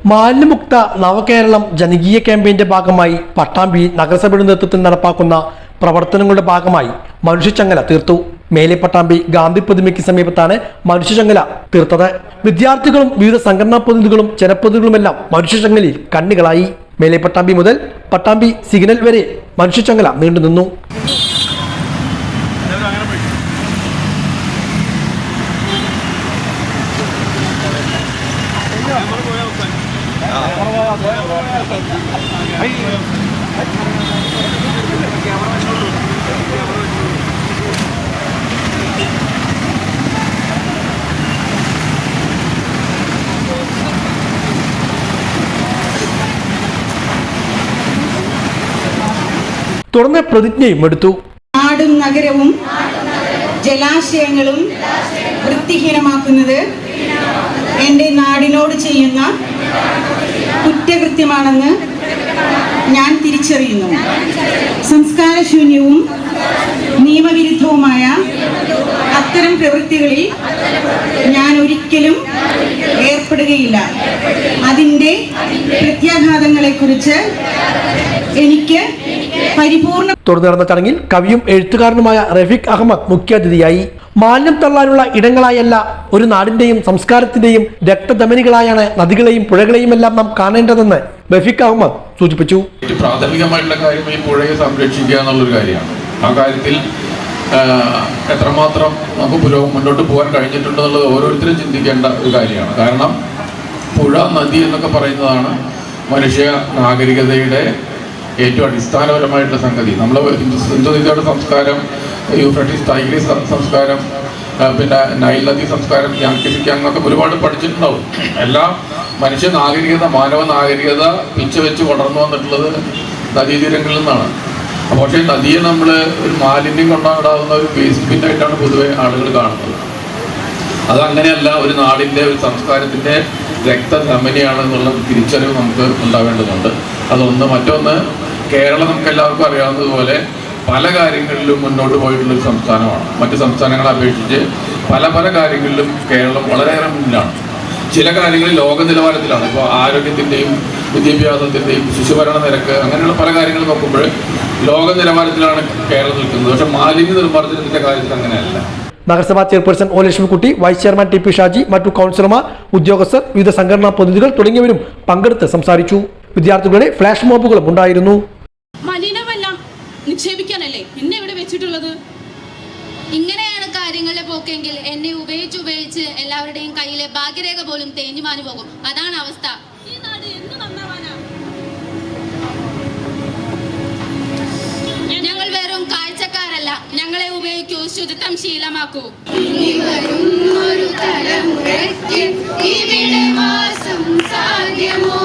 മാലിന്യമുക്ത നവകേരളം ജനകീയ ക്യാമ്പയിന്റെ ഭാഗമായി പട്ടാമ്പി നഗരസഭയുടെ നേതൃത്വത്തിൽ നടപ്പാക്കുന്ന പ്രവർത്തനങ്ങളുടെ ഭാഗമായി മനുഷ്യച്ചങ്ങല തീർത്തു. മേലെ പട്ടാമ്പി ഗാന്ധി പ്രതിമയ്ക്ക് സമീപത്താണ് മനുഷ്യച്ചങ്ങല തീർത്തത്. വിദ്യാർത്ഥികളും വിവിധ സംഘടനാ പ്രതിനിധികളും ജനപ്രതിനിധികളുമെല്ലാം മനുഷ്യച്ചങ്ങലയിൽ കണ്ണികളായി. മേലെ പട്ടാമ്പി മുതൽ പട്ടാമ്പി സിഗ്നൽ വരെ മനുഷ്യച്ചങ്ങല നീണ്ടുനിന്നു. തുടർന്ന് പ്രതിജ്ഞയും എടുത്തു. നാടും നഗരവും ജലാശയങ്ങളും വൃത്തിഹീനമാക്കുന്നത് എൻ്റെ നാടിനോട് ചെയ്യുന്ന കുറ്റകൃത്യമാണെന്ന് ഞാൻ തിരിച്ചറിയുന്നു. സംസ്കാരശൂന്യവും നിയമവിരുദ്ധവുമായ അത്തരം പ്രവൃത്തികളിൽ ഞാൻ ഒരിക്കലും ഏർപ്പെടുകയില്ല. അതിൻ്റെ പ്രത്യാഘാതങ്ങളെക്കുറിച്ച് എനിക്ക് തുടർന്ന് നടന്ന ചടങ്ങിൽ കവിയും എഴുത്തുകാരനുമായ റഫീഖ് അഹമ്മദ് മുഖ്യാതിഥിയായി. മാലിന്യം തള്ളാനുള്ള ഇടങ്ങളായല്ല, ഒരു നാടിന്റെയും സംസ്കാരത്തിന്റെയും രക്തധമനികളായാണ് നദികളെയും പുഴകളെയും എല്ലാം നാം കാണേണ്ടതെന്ന് റഫീഖ് അഹമ്മദ് സൂചിപ്പിച്ചു. പ്രാഥമികമായിട്ടുള്ള കാര്യം ഈ പുഴയെ സംരക്ഷിക്കുക എന്നുള്ളൊരു കാര്യമാണ്. ആ കാര്യത്തിൽ എത്രമാത്രം നമുക്ക് മുന്നോട്ട് പോകാൻ കഴിഞ്ഞിട്ടുണ്ടെന്നുള്ളത് ഓരോരുത്തരും ചിന്തിക്കേണ്ട ഒരു കാര്യമാണ്. കാരണം പുഴ, നദി എന്നൊക്കെ പറയുന്നതാണ് മനുഷ്യ നാഗരികതയുടെ ഏറ്റവും അടിസ്ഥാനപരമായിട്ടുള്ള സംഗതി. നമ്മൾ ഹിന്ദു നദിയുടെ സംസ്കാരം, യൂഫ്രട്ടീസ് ടൈഗ്രീസ് സംസ്കാരം, പിന്നെ നൈൽ നദി സംസ്കാരം, യാങ്സിക്കാന്നൊക്കെ ഒരുപാട് പഠിച്ചിട്ടുണ്ടാവും. എല്ലാം മനുഷ്യ നാഗരികത, മാനവ നാഗരികത പിച്ചവെച്ച് വളർന്നു വന്നിട്ടുള്ളത് നദീതീരങ്ങളിൽ നിന്നാണ്. പക്ഷേ നദിയെ നമ്മൾ ഒരു മാലിന്യം കൊണ്ടാടാവുന്ന ഒരു വേസ്റ്റ് ബിന്നായിട്ടാണ് പൊതുവെ ആളുകൾ കാണുന്നത്. അതങ്ങനെയല്ല, ഒരു നാടിൻ്റെ, ഒരു സംസ്കാരത്തിൻ്റെ രക്തധമനിയാണ് എന്നുള്ള തിരിച്ചറിവ് നമുക്ക് ഉണ്ടാവേണ്ടതുണ്ട്. അതൊന്ന്. മറ്റൊന്ന്, കേരളം നമുക്ക് എല്ലാവർക്കും അറിയാവുന്നതുപോലെ പല കാര്യങ്ങളിലും മുന്നോട്ട് പോയിട്ടുള്ളൊരു സംസ്ഥാനമാണ്. മറ്റ് സംസ്ഥാനങ്ങളെ അപേക്ഷിച്ച് പല പല കാര്യങ്ങളിലും കേരളം വളരെയേറെ മുന്നിലാണ്. ചില കാര്യങ്ങളിൽ ലോക നിലവാരത്തിലാണ്. ഇപ്പോൾ ആരോഗ്യത്തിൻ്റെയും വിദ്യാഭ്യാസത്തിൻ്റെയും ശിശുഭരണ നിരക്ക്, അങ്ങനെയുള്ള പല കാര്യങ്ങൾ നോക്കുമ്പോൾ ലോക നിലവാരത്തിലാണ് കേരളം നിൽക്കുന്നത്. പക്ഷെ മാലിന്യ നിർമ്മാർജ്ജനത്തിൻ്റെ കാര്യത്തിൽ അങ്ങനെയല്ല. നഗരസഭാ chairperson O Lakshmikutty, vice chairman T P Shaji, മറ്റു കൗൺസിലർമാർ, ഉദ്യോഗസ്ഥർ, വിവിധ സംഘടനാ പ്രതിനിധികൾ തുടങ്ങിയവരും പങ്കെടുത്ത് സംസാരിച്ചു. വിദ്യാർത്ഥികളുടെ ഫ്ലാഷ് മോബുകളും ഉണ്ടായിരുന്നു. മലിനമെല്ലാം നിക്ഷേപിക്കാനല്ലേ എന്നെ ഇവിടെ വെച്ചിട്ടുള്ളത്? ഇങ്ങനെയാണ് കാര്യങ്ങളുടെ പോക്കെങ്കിൽ എന്നെ ഉപയോഗിച്ച് എല്ലാവരുടെയും കയ്യിലെ ഭാഗ്യരേഖ പോലും തേഞ്ഞുമാഞ്ഞു പോകും. അതാണ് അവസ്ഥ. ഈ നാട് എന്ന് നന്നാവാനാ? ഞങ്ങൾ വെറും കാഴ്ചക്കാരല്ല, ഞങ്ങളെ ഉപയോഗിക്കൂ, ശുചിത്വം ശീലമാക്കൂ. ഒരു തലമുറയ്ക്ക് ഇവിടെ വാസം സാധ്യമോ?